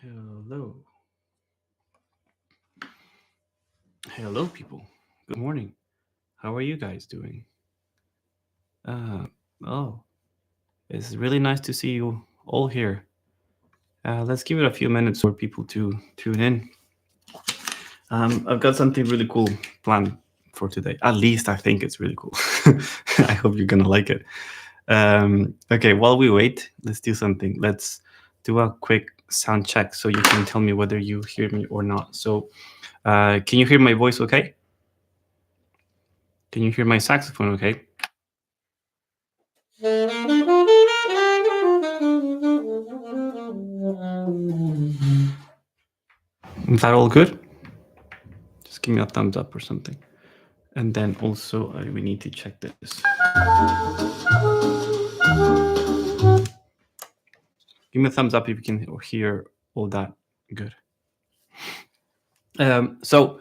Hello. Hello, people. Good morning. How are you guys doing? Uh, oh, it's really nice to see you all here. Let's give it a few minutes for people to tune in. I've got something really cool planned for today. At least I think it's really cool. I hope you're gonna like it. Okay, while we wait, let's do something. Let's do a quick sound check so you can tell me whether you hear me or not. So, can you hear my voice okay? Can you hear my saxophone okay? Is that all good? Just give me a thumbs up or something. And then also we need to check this. Give me a thumbs up if you can hear all that good. So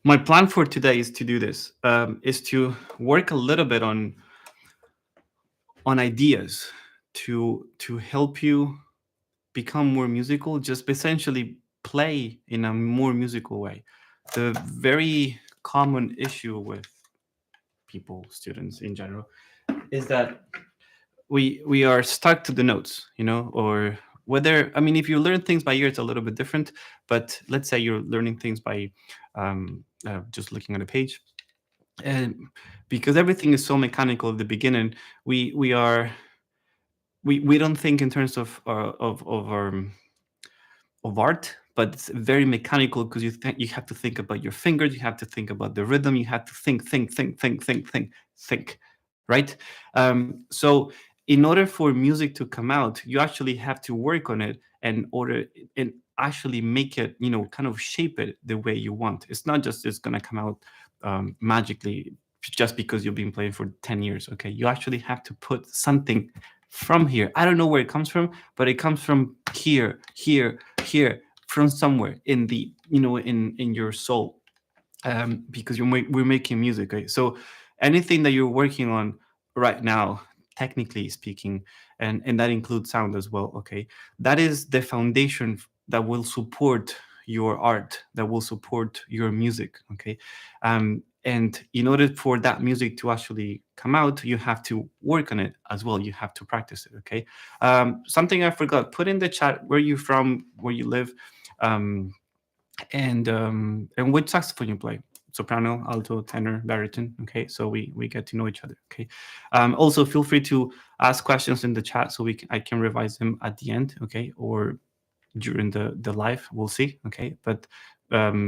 my plan for today is to do this, is to work a little bit on ideas to help you become more musical, just essentially play in a more musical way. The very common issue with people, students in general, is that we are stuck to the notes, or whether, I mean, if you learn things by ear, it's a little bit different. But let's say you're learning things by just looking at a page, and because everything is so mechanical at the beginning, we don't think in terms of art, but it's very mechanical because you have to think about your fingers, you have to think about the rhythm, you have to think, right? So in order for music to come out, you actually have to work on it and actually make it, kind of shape it the way you want. It's not just it's gonna come out magically just because you've been playing for 10 years. Okay, you actually have to put something from here. I don't know where it comes from, but it comes from here, from somewhere in the, in your soul, because we're making music, right? So anything that you're working on right now, technically speaking, and that includes sound as well, okay, that is the foundation that will support your art, that will support your music, okay. And in order for that music to actually come out, you have to work on it as well, you have to practice it, okay. Something I forgot, put in the chat where you're from, where you live, um, and which saxophone you play: soprano, alto, tenor, baritone. Okay, so we get to know each other. Okay. Also feel free to ask questions in the chat so I can revise them at the end. Okay, or during the live, we'll see. Okay, but I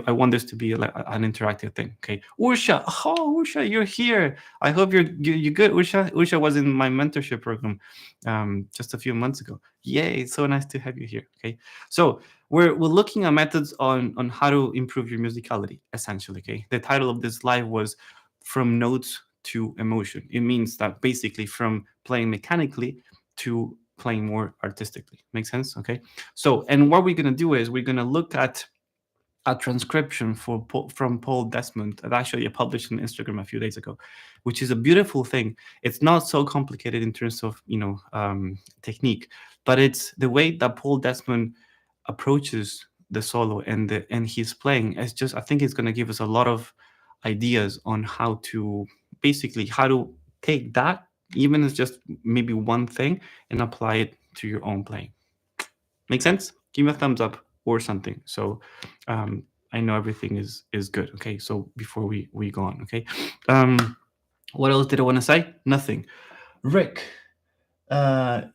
want this to be like an interactive thing. Okay, Ursha, oh Ursha, you're here. I hope you're good. Ursha was in my mentorship program just a few months ago. Yay, it's so nice to have you here. Okay, so we're looking at methods on how to improve your musicality, essentially. Okay, the title of this live was From Notes to Emotion. It means that basically from playing mechanically to playing more artistically. Make sense? Okay. So, and what we're going to do is we're going to look at a transcription from Paul Desmond that actually I published on Instagram a few days ago, which is a beautiful thing. It's not so complicated in terms of technique, but it's the way that Paul Desmond approaches the solo and he's playing. It's just, I think it's going to give us a lot of ideas on how to take that, even as just maybe one thing, and apply it to your own playing. Make sense? Give me a thumbs up or something. So I know everything is good. Okay. So before we go on, okay. What else did I want to say? Nothing. Rick, I'm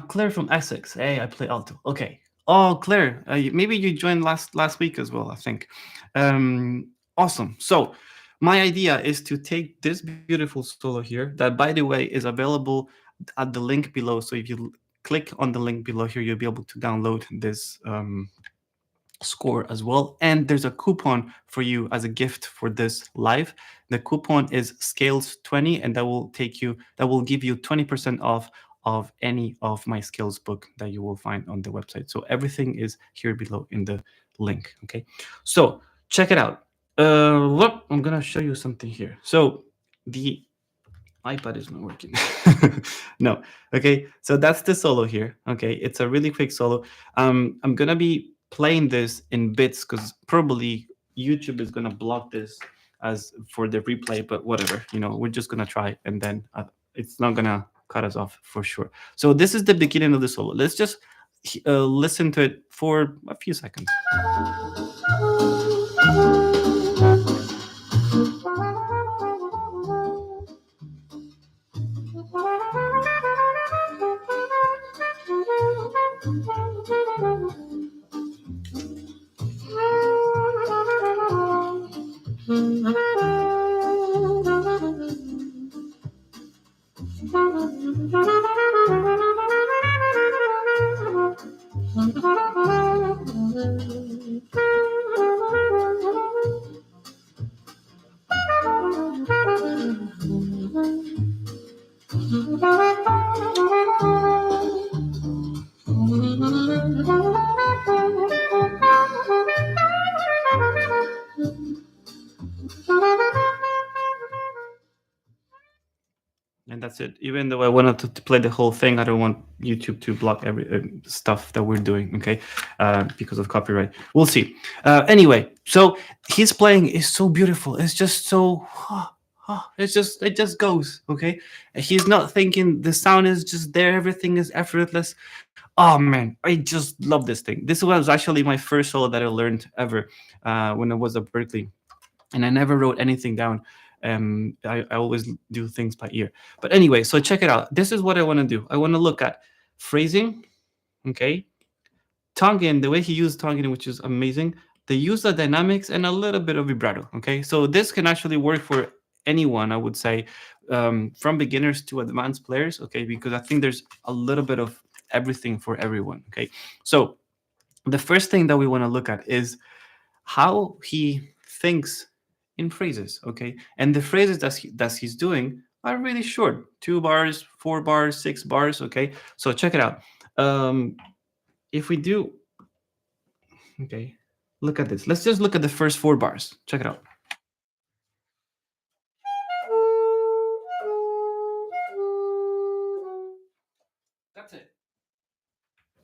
Claire from Essex. Hey, I play alto. Okay. Oh, Claire, maybe you joined last week as well, I think. Awesome. So my idea is to take this beautiful solo here, that by the way is available at the link below. So if you click on the link below here, you'll be able to download this score as well. And there's a coupon for you as a gift for this live. The coupon is scales 20, and that will give you 20% off of any of my skills book that you will find on the website. So everything is here below in the link. Okay, so check it out. Look, I'm gonna show you something here. So iPad is not working. No. Okay. So that's the solo here. Okay. It's a really quick solo. I'm gonna be playing this in bits because probably YouTube is gonna block this as for the replay, but whatever. We're just gonna try, and then it's not gonna cut us off for sure. So this is the beginning of the solo. Let's just listen to it for a few seconds. And that's it. Even though I wanted to play the whole thing, I don't want YouTube to block every stuff that we're doing, okay? Because of copyright. We'll see. Anyway, so his playing is so beautiful. It's just so, it just goes, okay? He's not thinking. The sound is just there. Everything is effortless. Oh man, I just love this thing. This was actually my first solo that I learned ever when I was at Berkeley, and I never wrote anything down. I always do things by ear. But anyway, so check it out. This is what I want to do. I want to look at phrasing, okay? Tongue-in, the way he used tongue-in, which is amazing. The use of dynamics and a little bit of vibrato, okay? So this can actually work for anyone, I would say, from beginners to advanced players, okay? Because I think there's a little bit of everything for everyone, okay? So the first thing that we want to look at is how he thinks in phrases, okay? And the phrases that he's doing are really short, 2 bars, 4 bars, 6 bars, okay? So check it out. If we do, okay, look at this. Let's just look at the first 4 bars. Check it out. That's it.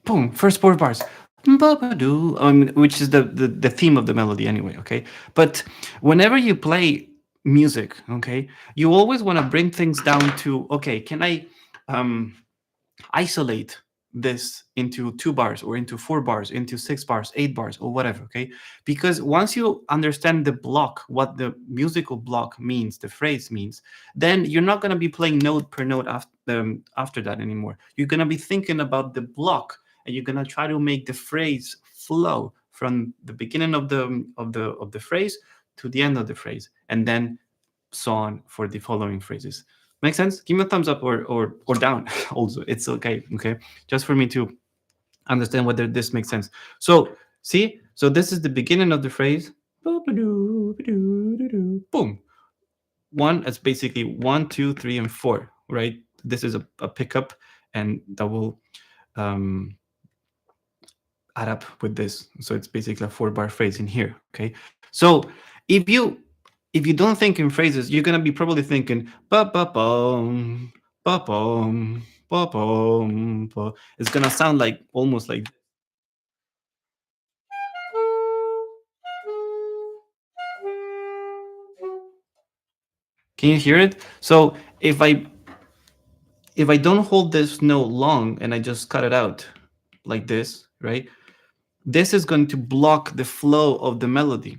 Boom, first 4 bars. Which is the theme of the melody anyway, okay? But whenever you play music, okay, you always want to bring things down to, okay, can I isolate this into 2 bars or into 4 bars, into 6 bars, 8 bars, or whatever, okay? Because once you understand the block, what the musical block means, the phrase means, then you're not going to be playing note per note after that anymore. You're going to be thinking about the block, and you're going to try to make the phrase flow from the beginning of the phrase to the end of the phrase, and then so on for the following phrases. Make sense? Give me a thumbs up or down. Also, it's okay. Okay, just for me to understand whether this makes sense. So see, so this is the beginning of the phrase. Boom. One. It's basically 1, 2, 3, and 4. Right. This is a pickup, and that will add up with this. So it's basically a 4-bar phrase in here. Okay. So if you don't think in phrases, you're gonna be probably thinking ba ba bum ba bum ba bum ba. It's gonna sound like almost like. Can you hear it? So if I don't hold this note long and I just cut it out like this, right? This is going to block the flow of the melody.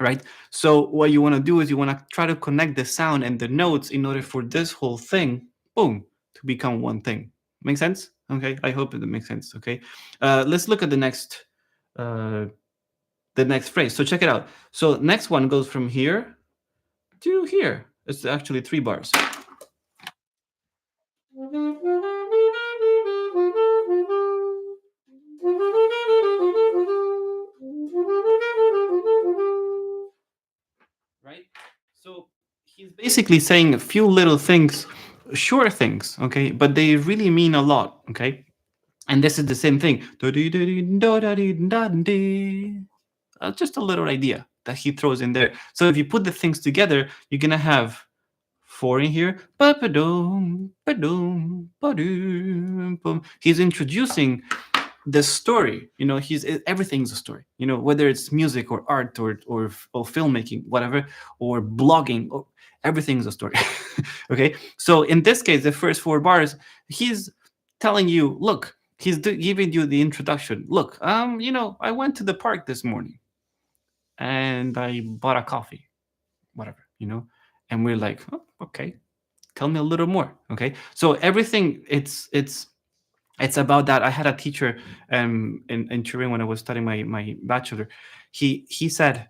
Right? So what you want to do is you want to try to connect the sound and the notes in order for this whole thing, boom, to become one thing. Make sense? Okay, I hope it makes sense. Okay, let's look at the next phrase. So check it out. So next one goes from here to here. It's actually 3 bars. Right? So he's basically saying a few little things, short things, okay, but they really mean a lot, okay? And this is the same thing. Just a little idea that he throws in there. So if you put the things together, you're gonna have four in here. Ba-ba-dum, ba-dum, ba-dum, bum. He's introducing the story. Everything's a story. Whether it's music or art or filmmaking, whatever, or blogging, or everything's a story. Okay, so in this case, the first four bars, he's telling you, look, giving you the introduction. Look, I went to the park this morning and I bought a coffee, whatever. And we're like, oh, okay, tell me a little more. Okay, so everything, it's about that. I had a teacher in Turin when I was studying my bachelor. He said,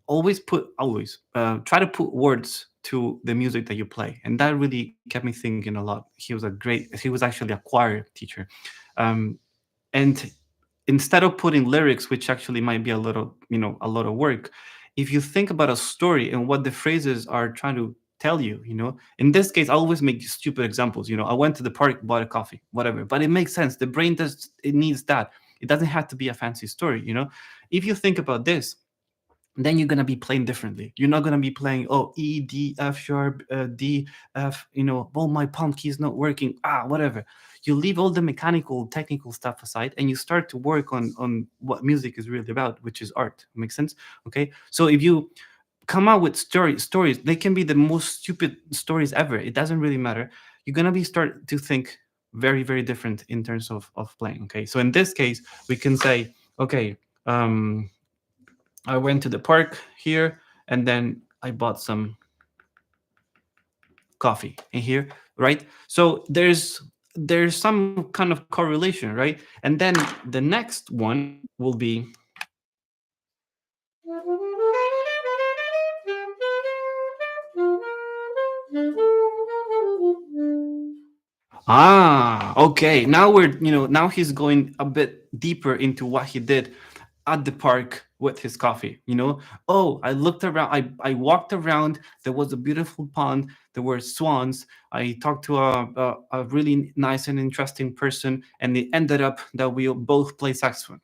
always try to put words to the music that you play, and that really kept me thinking a lot. He was actually a choir teacher. Um, and instead of putting lyrics, which actually might be a lot of work, if you think about a story and what the phrases are trying to tell you, in this case, I always make stupid examples. I went to the park, bought a coffee, whatever, but it makes sense. The brain it needs that. It doesn't have to be a fancy story. If you think about this, then you're going to be playing differently. You're not going to be playing, oh, E, D, F sharp, D, F, oh, my palm key is not working, whatever. You leave all the mechanical, technical stuff aside, and you start to work on what music is really about, which is art. Makes sense? Okay. So if you come out with stories, they can be the most stupid stories ever. It doesn't really matter. You're going to be start to think very, very different in terms of playing. Okay. So in this case, we can say, okay, I went to the park here, and then I bought some coffee in here, right? So there's some kind of correlation, right? And then the next one will be, okay. Now he's going a bit deeper into what he did at the park with his coffee. Oh, I looked around, I walked around, there was a beautiful pond, there were swans, I talked to a really nice and interesting person, and it ended up that we both play saxophone.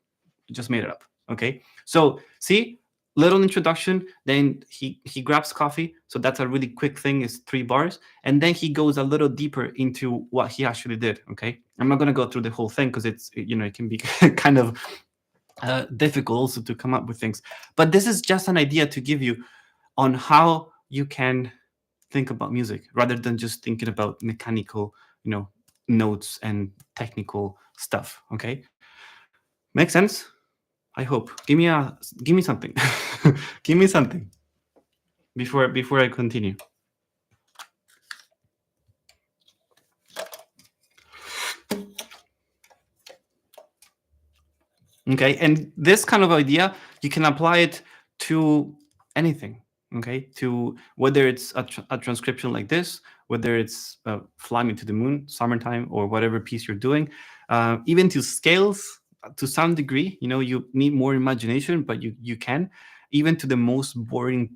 Just made it up. Okay, so see, little introduction, then he grabs coffee, so that's a really quick thing, is 3 bars, and then he goes a little deeper into what he actually did. Okay, I'm not going to go through the whole thing because it can be kind of difficult also to come up with things. But this is just an idea to give you on how you can think about music rather than just thinking about mechanical, notes and technical stuff. Okay, makes sense? I hope. Give me something. Give me something before I continue. Okay, and this kind of idea, you can apply it to anything. Okay, to whether it's a transcription like this, whether it's Fly Me to the Moon, Summertime, or whatever piece you're doing, even to scales, to some degree. You need more imagination, but you can. Even to the most boring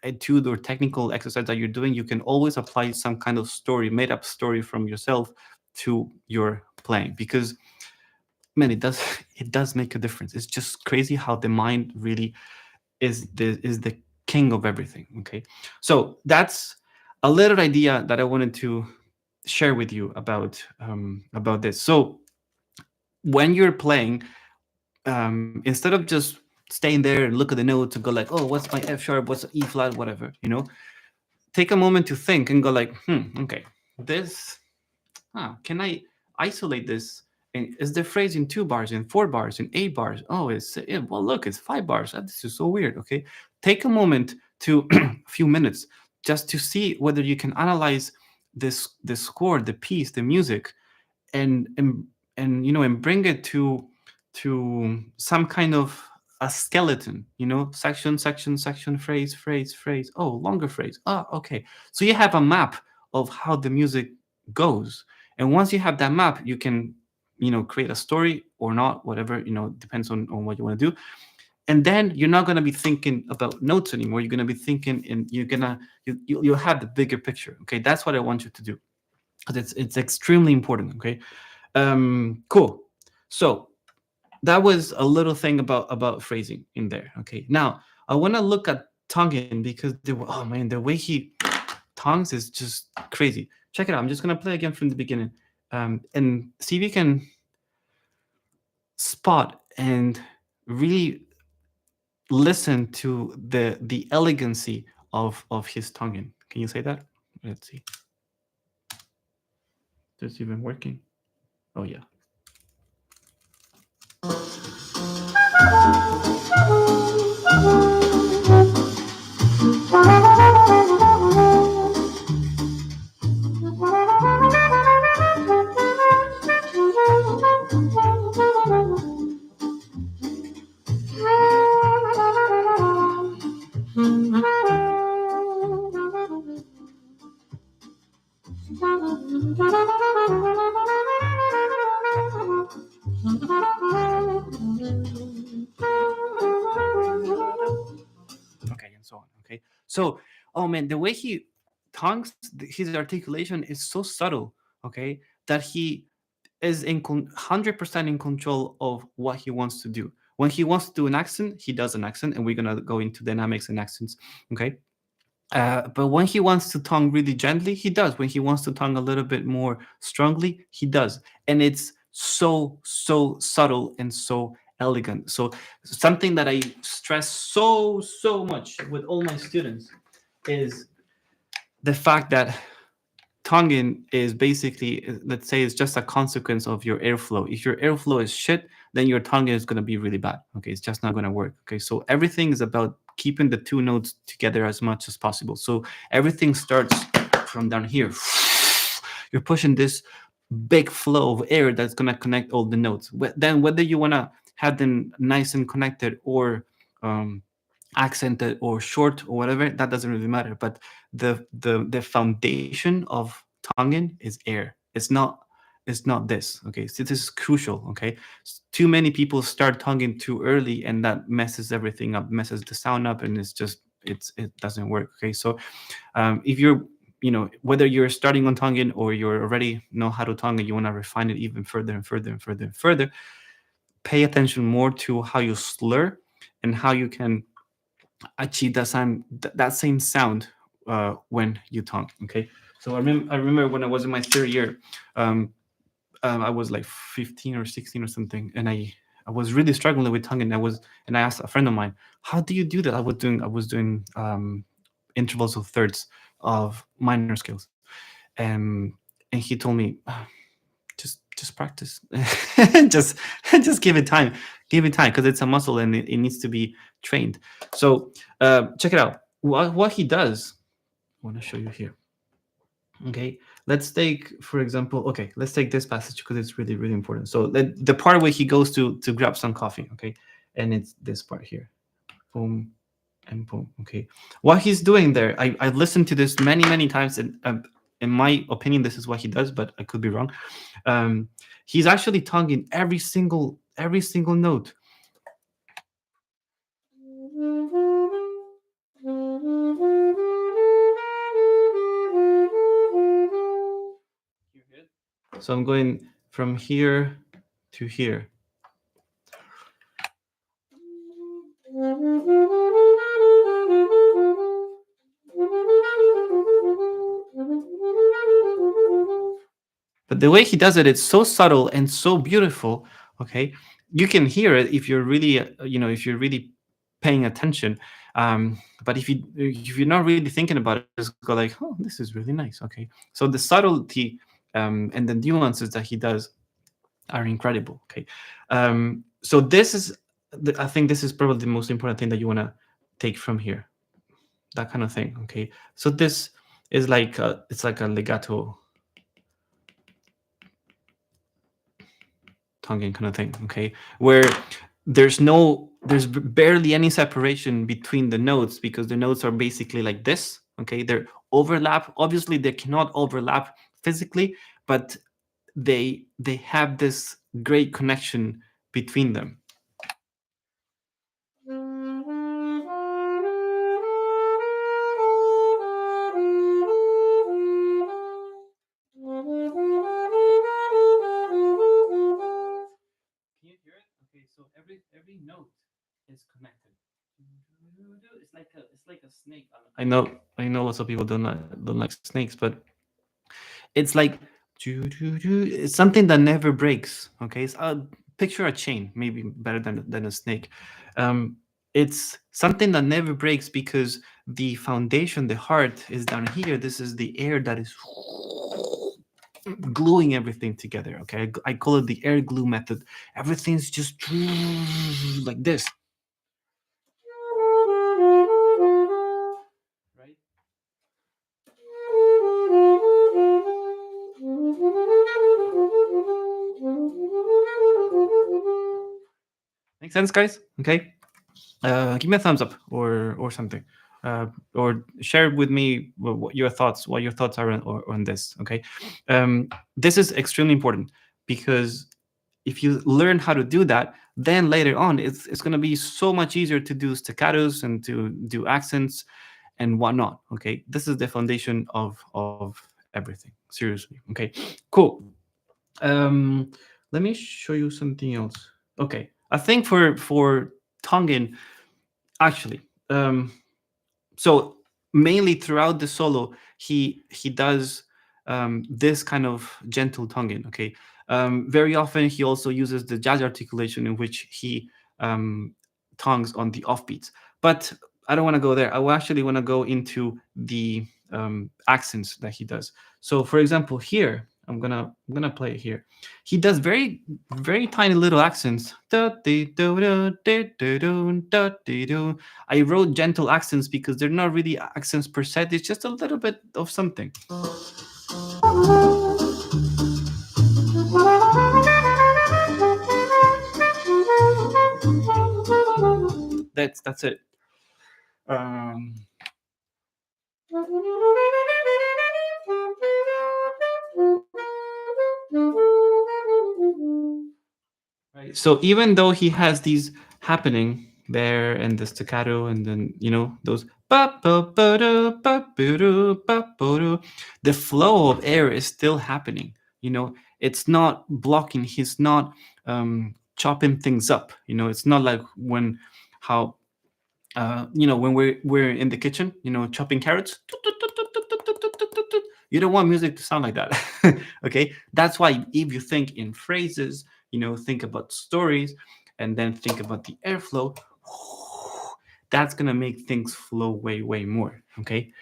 etude or technical exercise that you're doing, you can always apply some kind of story, made up story from yourself to your playing, because man, it does make a difference. It's just crazy how the mind really is the king of everything. Okay, so that's a little idea that I wanted to share with you about this. So when you're playing, instead of just staying there and look at the notes and go like, oh, what's my F sharp, what's E flat, whatever, take a moment to think and go like, okay, this, can I isolate this? And is the phrase in 2 bars, in 4 bars, in 8 bars? Oh, well, look, it's 5 bars. This is so weird. Okay, take a moment to a few minutes just to see whether you can analyze the score, the piece, the music, and and bring it to some kind of a skeleton. Section, section, section, phrase, phrase, phrase. Oh, longer phrase. Okay, so you have a map of how the music goes, and once you have that map, you can create a story or not, whatever, depends on what you want to do. And then you're not going to be thinking about notes anymore. You're going to be thinking, and you'll have the bigger picture. Okay, that's what I want you to do, because it's extremely important. Okay, cool. So that was a little thing about phrasing in there. Okay, now I want to look at tonguing, because oh man, the way he tongues is just crazy. Check it out. I'm just gonna play again from the beginning, and see if you can spot and really listen to the elegancy of his tonguing. Can you say that? Let's see. Is this even working? Oh yeah. Okay, and so on. Okay, so oh man, the way he tongues, his articulation is so subtle. Okay, that he is 100% in control of what he wants to do. When he wants to do an accent, he does an accent, and we're gonna go into dynamics and accents. Okay, but when he wants to tongue really gently, he does. When he wants to tongue a little bit more strongly, he does. And it's so subtle and so elegant. So something that I stress so much with all my students is the fact that tonguing is basically, let's say, it's just a consequence of your airflow. If your airflow is shit, then your tonguing is going to be really bad. Okay, it's just not going to work. Okay, so everything is about keeping the two notes together as much as possible. So everything starts from down here. You're pushing this big flow of air that's going to connect all the notes. Then whether you want to have them nice and connected, or accented or short or whatever, that doesn't really matter. But the foundation of tonguing is air. It's not this. Okay, so this is crucial. Okay, too many people start tonguing too early, and that messes everything up, messes the sound up, and it doesn't work. Okay, so if you're, whether you're starting on tonguing or you're already know how to tongue and you want to refine it even further and further and further and further, pay attention more to how you slur and how you can achieve that same sound when you tongue. Okay, so I remember when I was in my third year, um, I was like 15 or 16 or something, and I was really struggling with tongue, and I asked a friend of mine, how do you do that? I was doing intervals of thirds of minor scales, and and he told me, just practice. just just give it time because it's a muscle, and it needs to be trained. So check it out. What he does, I want to show you here. Okay, let's take, for example, okay, let's take this passage because it's really, really important. So the part where he goes to grab some coffee. Okay, and it's this part here. Boom and boom. Okay, what he's doing there, I've listened to this many times, and in my opinion, this is what he does, but I could be wrong. um, he's actually tonguing every single note. So I'm going from here to here. But the way he does it, it's so subtle and so beautiful. Okay, you can hear it if you're really, if you're really paying attention. But if you're not really thinking about it, just go like, oh, this is really nice. Okay, so the subtlety and the nuances that he does are incredible. Okay, so I think this is probably the most important thing that you want to take from here. That kind of thing. Okay, so this is like it's like a legato tonguing kind of thing. Okay, where there's barely any separation between the notes because the notes are basically like this. Okay, they're overlap. Obviously, they cannot overlap physically, but they have this great connection between them. Can you hear it? Okay, so every note is connected. it's like a snake. I know lots of people don't like snakes, but it's like it's something that never breaks. Okay, picture a chain, maybe better than a snake. Um, it's something that never breaks because the foundation, the heart, is down here. This is the air that is gluing everything together. Okay, I call it the air glue method. Everything's just like this, right? Make sense, guys? Okay. Give me a thumbs up or something, or share with me what your thoughts are on this. Okay, this is extremely important because if you learn how to do that, then later on it's going to be so much easier to do staccatos and to do accents and whatnot. Okay, this is the foundation of everything. Seriously. Okay, cool. Um, Let me show you something else. Okay, I think for Tongan, actually, so mainly throughout the solo, he does this kind of gentle tonguing. Okay, very often he also uses the jazz articulation in which he tongues on the offbeats. But I don't want to go there. I actually want to go into the accents that he does. So, for example, here I'm gonna play it here. He does very tiny little accents. Da, dee, do, do, dee, do, do, da, dee, do. I wrote gentle accents because they're not really accents per se. It's just a little bit of something. That's it. Um, right. So even though he has these happening there and the staccato and then those the flow of air is still happening. It's not blocking. He's not chopping things up. It's not like how when we're in the kitchen, chopping carrots. You don't want music to sound like that. Okay, that's why if you think in phrases, think about stories, and then think about the airflow, that's gonna make things flow way more. Okay,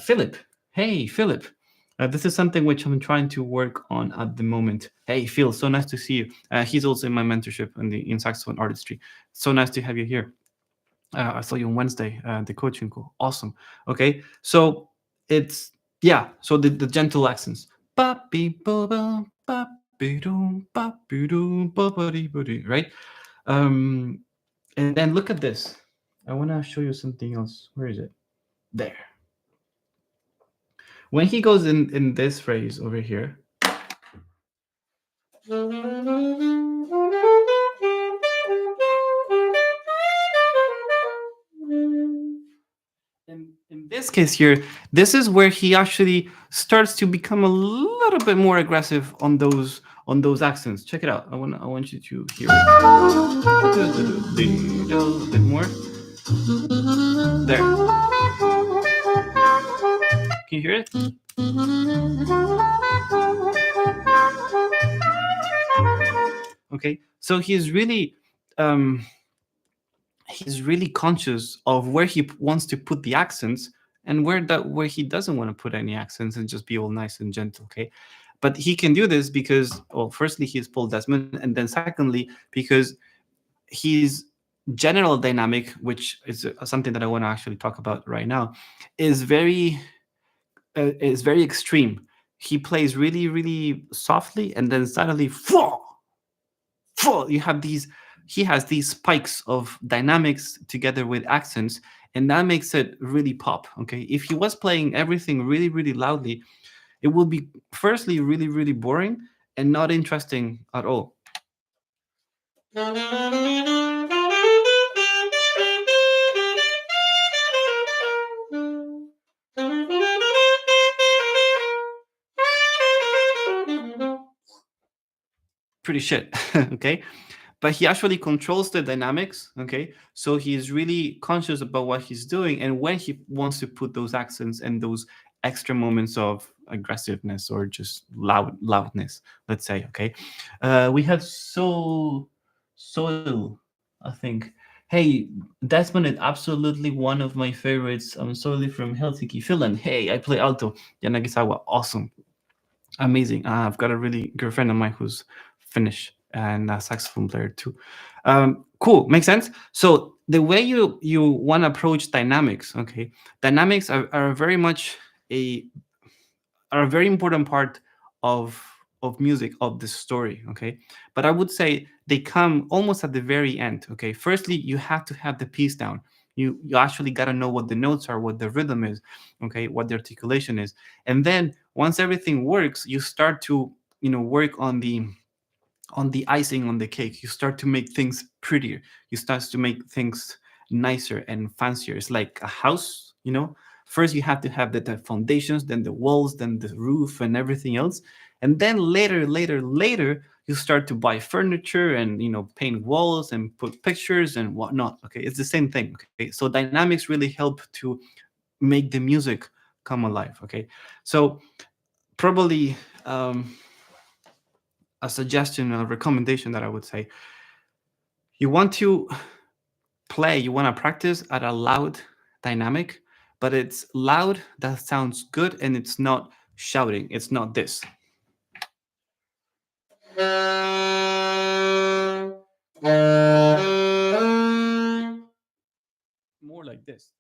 Philip. Hey, Philip. This is something which I'm trying to work on at the moment. Hey, Phil, so nice to see you. He's also in my mentorship in Saxophone Artistry. So nice to have you here. I saw you on Wednesday, the coaching call. Awesome. Okay, so it's so the gentle accents. Right? And then look at this. I want to show you something else. Where is it? There. When he goes in this phrase over here, in this case here, this is where he actually starts to become a little bit more aggressive on those accents. Check it out. I want you to hear it. A little bit more. There. Can you hear it? Okay. So he's really conscious of where he wants to put the accents and where he doesn't want to put any accents and just be all nice and gentle. Okay, but he can do this because, well, firstly he's Paul Desmond, and then secondly because his general dynamic, which is something that I want to actually talk about right now, is very extreme. He plays really softly, and then suddenly, you have these he has these spikes of dynamics together with accents, and that makes it really pop. Okay, if he was playing everything really loudly, it will be firstly really boring and not interesting at all. Pretty shit. Okay, but he actually controls the dynamics. Okay, so he is really conscious about what he's doing and when he wants to put those accents and those extra moments of aggressiveness or just loudness, let's say. Okay, we have soil, I think. Hey, Desmond is absolutely one of my favorites. I'm solely from Helsinki, Finland. Hey, I play alto. Yanagisawa, awesome, amazing. I've got a really good friend of mine who's Finnish and a saxophone player too. Cool, makes sense. So the way you want to approach dynamics, okay, dynamics are very much a are a very important part of music, of the story. Okay, but I would say they come almost at the very end. Okay, firstly you have to have the piece down. You actually got to know what the notes are, what the rhythm is, okay, what the articulation is, and then once everything works, you start to work on the icing on the cake. You start to make things prettier. You start to make things nicer and fancier. It's like a house, First you have to have the foundations, then the walls, then the roof and everything else. And then later, you start to buy furniture and paint walls and put pictures and whatnot. Okay, it's the same thing. Okay, so dynamics really help to make the music come alive. Okay, so probably a suggestion, a recommendation that I would say, you want to you want to practice at a loud dynamic, but it's loud that sounds good and it's not shouting. It's not this. More like this.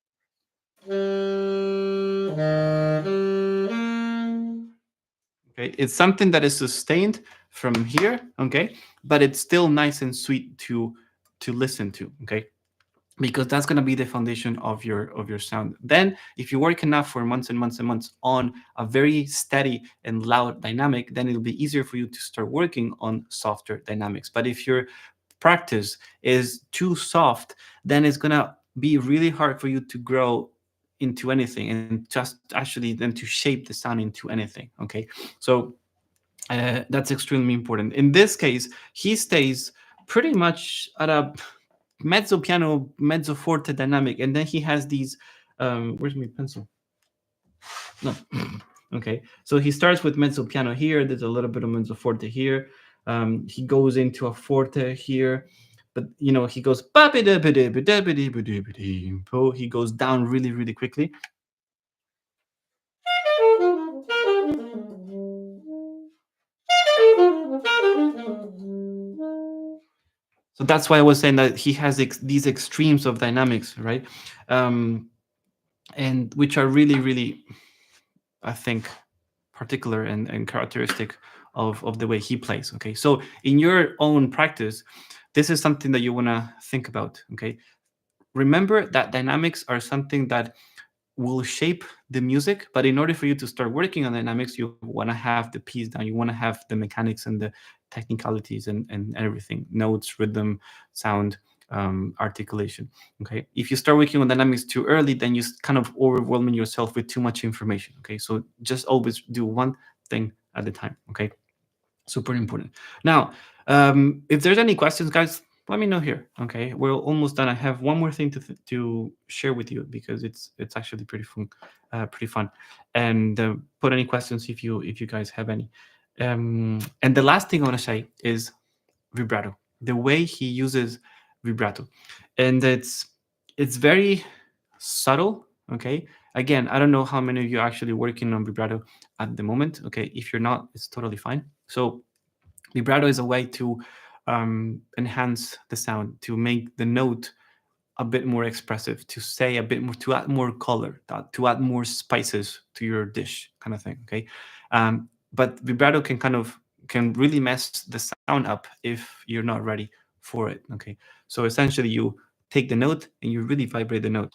Okay, it's something that is sustained from here, okay, but it's still nice and sweet to listen to, okay, because that's going to be the foundation of your sound. Then if you work enough for months and months and months on a very steady and loud dynamic, then it'll be easier for you to start working on softer dynamics. But if your practice is too soft, then it's going to be really hard for you to grow into anything and just actually then to shape the sound into anything. Okay, so that's extremely important. In this case, he stays pretty much at a mezzo piano, mezzo forte dynamic, and then he has these. Where's my pencil? No. Okay, so he starts with mezzo piano here. There's a little bit of mezzo forte here. He goes into a forte here, but he goes. He goes down really, really quickly. So that's why I was saying that he has these extremes of dynamics, right? And which are really, really, I think, particular and characteristic of the way he plays. Okay, so in your own practice, this is something that you want to think about. Okay, remember that dynamics are something that will shape the music, but in order for you to start working on dynamics, you want to have the piece down. You want to have the mechanics and the technicalities and everything, notes, rhythm, sound, articulation. Okay, if you start working on dynamics too early, then you kind of overwhelming yourself with too much information. Okay, so just always do one thing at a time. Okay, super important. Now, if there's any questions, guys, let me know here. Okay, we're almost done. I have one more thing to share with you because it's actually pretty fun, And put any questions if you guys have any. And the last thing I want to say is vibrato. The way he uses vibrato, and it's very subtle. Okay, again, I don't know how many of you are actually working on vibrato at the moment. Okay, if you're not, it's totally fine. So vibrato is a way to enhance the sound, to make the note a bit more expressive, to say a bit more, to add more color, to add more spices to your dish, kind of thing. Okay, but vibrato can really mess the sound up if you're not ready for it. Okay, so essentially you take the note and you really vibrate the note.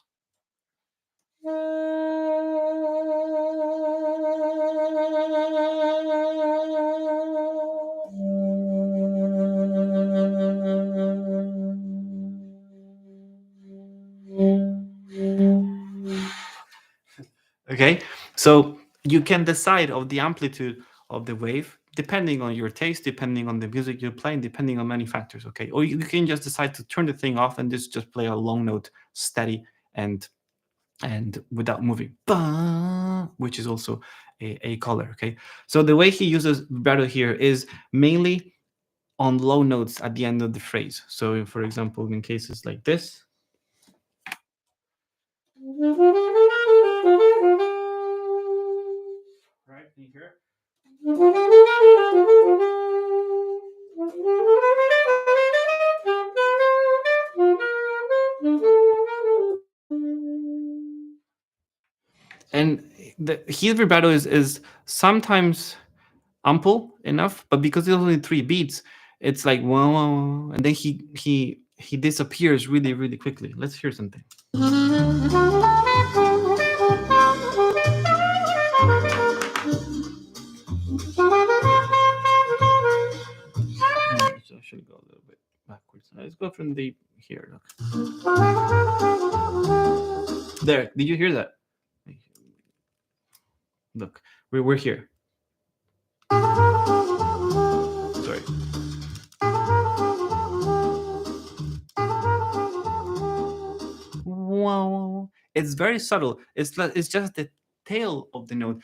Okay, so you can decide of the amplitude of the wave depending on your taste, depending on the music you're playing, depending on many factors. Okay, or you can just decide to turn the thing off and just play a long note steady and without moving, which is also a color. Okay, so the way he uses vibrato here is mainly on low notes at the end of the phrase. So, for example, in cases like this, right, can you hear? And his vibrato is sometimes ample enough, but because it's only 3 beats, it's like wah, wah, wah, and then he disappears really really quickly. Let's hear something. I should go a little bit backwards. Let's go from the here. Look. There. Did you hear that? Look, we're here. Sorry. Wow. It's very subtle. It's just the tail of the note.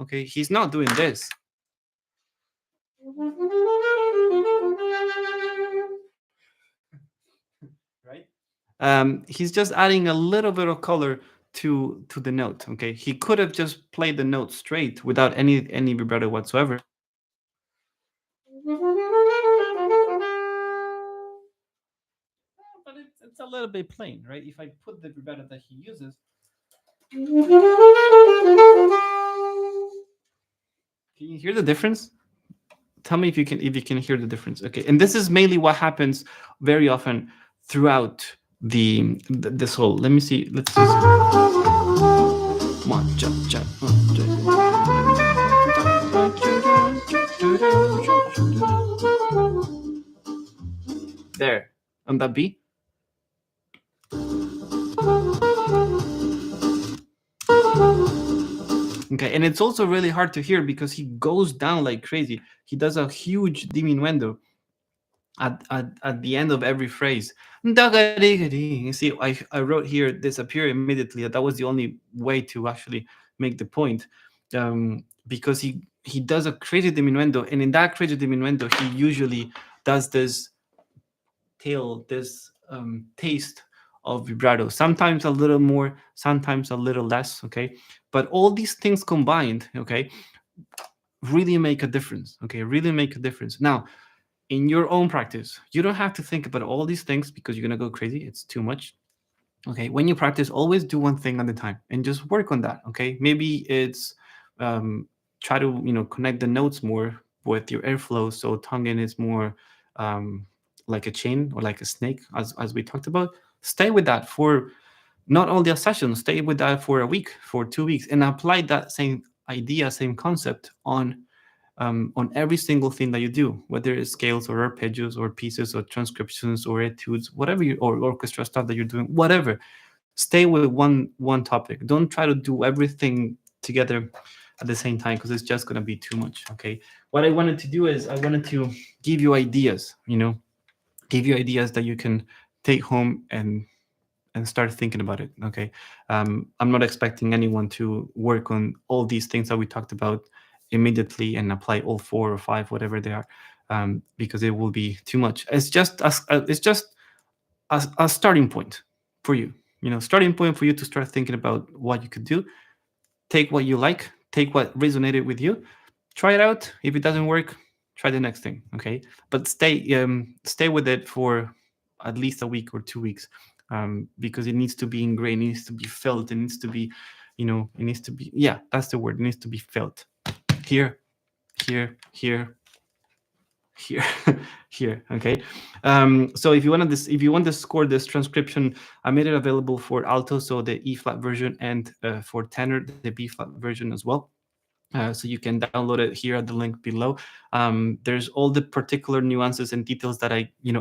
Okay, he's not doing this. Right? He's just adding a little bit of color to the note. Okay, he could have just played the note straight without any vibrato whatsoever. But it's a little bit plain, right? If I put the vibrato that he uses, can you hear the difference? Tell me if you can hear the difference. Okay, and this is mainly what happens very often throughout this whole. Let me see. Let's just one jump jump. There on that beat. Okay, and it's also really hard to hear because he goes down like crazy. He does a huge diminuendo at the end of every phrase. You see, I wrote here disappear immediately. That was the only way to actually make the point, because he does a crazy diminuendo, and in that crazy diminuendo, he usually does this tail, this taste of vibrato, sometimes a little more, sometimes a little less. Okay, but all these things combined, okay, really make a difference. Okay, really make a difference. Now, in your own practice, you don't have to think about all these things because you're gonna go crazy. It's too much. Okay, when you practice, always do one thing at a time and just work on that. Okay, maybe it's try to connect the notes more with your airflow, so tongue-in is more like a chain or like a snake, as we talked about. Stay with that for not only a session. Stay with that for a week, for 2 weeks, and apply that same idea, same concept on every single thing that you do, whether it's scales or arpeggios or pieces or transcriptions or etudes, whatever or orchestra stuff that you're doing, whatever. Stay with one topic. Don't try to do everything together at the same time because it's just going to be too much. Okay. What I wanted to do is I wanted to give you ideas, give you ideas that you can take home and start thinking about it. Okay. I'm not expecting anyone to work on all these things that we talked about immediately and apply all 4 or 5, whatever they are, because it will be too much. It's just a starting point for you. Starting point for you to start thinking about what you could do. Take what you like. Take what resonated with you. Try it out. If it doesn't work, try the next thing. Okay, but stay with it for at least a week or 2 weeks, because it needs to be ingrained. It needs to be felt. It needs to be, it needs to be. Yeah, that's the word. It needs to be felt. Here, here, here, here, here. Okay. So if you want to score this transcription, I made it available for alto, so the E flat version, and for tenor, the B flat version as well. So you can download it here at the link below. There's all the particular nuances and details that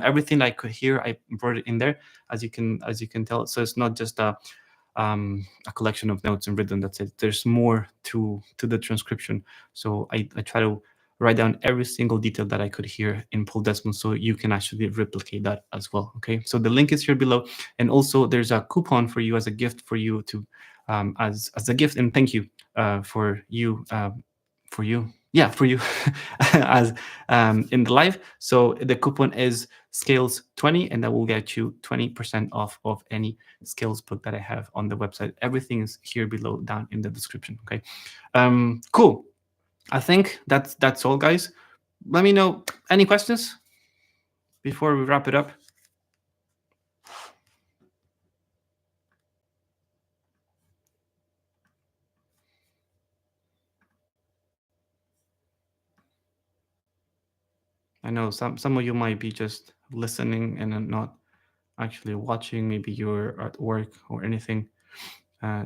everything I could hear, I brought it in there, as you can tell. So it's not just a collection of notes and rhythm. That's it. There's more to the transcription. So I try to write down every single detail that I could hear in Paul Desmond, so you can actually replicate that as well. Okay, so the link is here below, and also there's a coupon for you as a gift for you to, as a gift and thank you for you. For you, yeah, for you, as in the live. So the coupon is scales 20, and that will get you 20% off of any scales book that I have on the website. Everything is here below down in the description. Okay, cool. I think that's all, guys. Let me know any questions before we wrap it up. I know some of you might be just listening and not actually watching. Maybe you're at work or anything.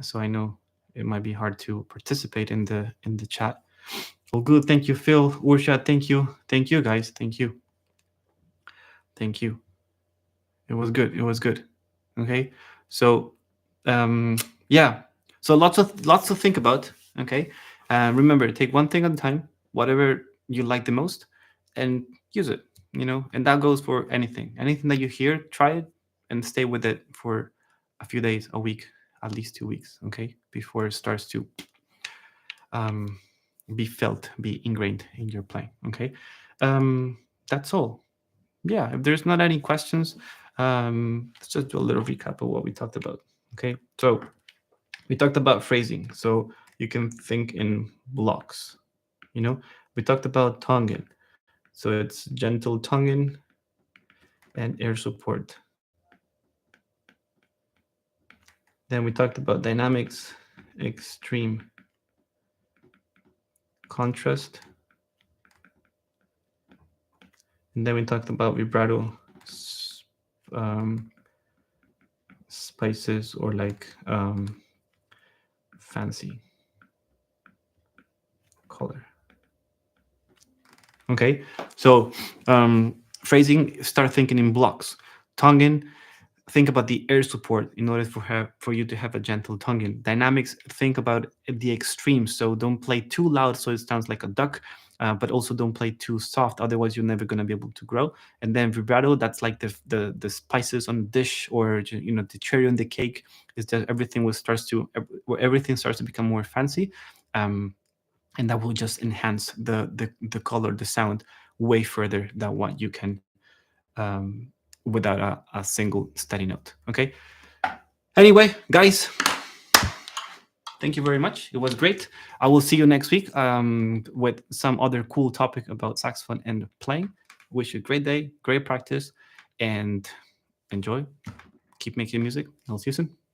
So I know it might be hard to participate in the chat. Well, good. Thank you, Phil. Ursha, thank you. Thank you, guys. Thank you. Thank you. It was good. It was good. Okay. So, yeah. So lots to think about. Okay. Remember, take one thing at a time, whatever you like the most, and use it. And that goes for anything. Anything that you hear, try it and stay with it for a few days, a week, at least 2 weeks. Okay, before it starts to be felt, be ingrained in your playing. Okay, that's all. Yeah, if there's not any questions, let's just do a little recap of what we talked about. Okay, so we talked about phrasing, so you can think in blocks. We talked about tonguing, so it's gentle tonguing and air support. Then we talked about dynamics, extreme contrast. And then we talked about vibrato, spices, or like fancy color. Okay, so phrasing, start thinking in blocks. Tonguing, think about the air support in order for you to have a gentle tonguing. Dynamics, think about the extremes. So don't play too loud so it sounds like a duck, but also don't play too soft, otherwise you're never going to be able to grow. And then vibrato, that's like the spices on the dish, or the cherry on the cake, is that everything everything starts to become more fancy. And that will just enhance the color, the sound, way further than what you can without a single steady note. Okay. Anyway, guys, thank you very much. It was great. I will see you next week with some other cool topic about saxophone and playing. Wish you a great day, great practice, and enjoy. Keep making music. I'll see you soon.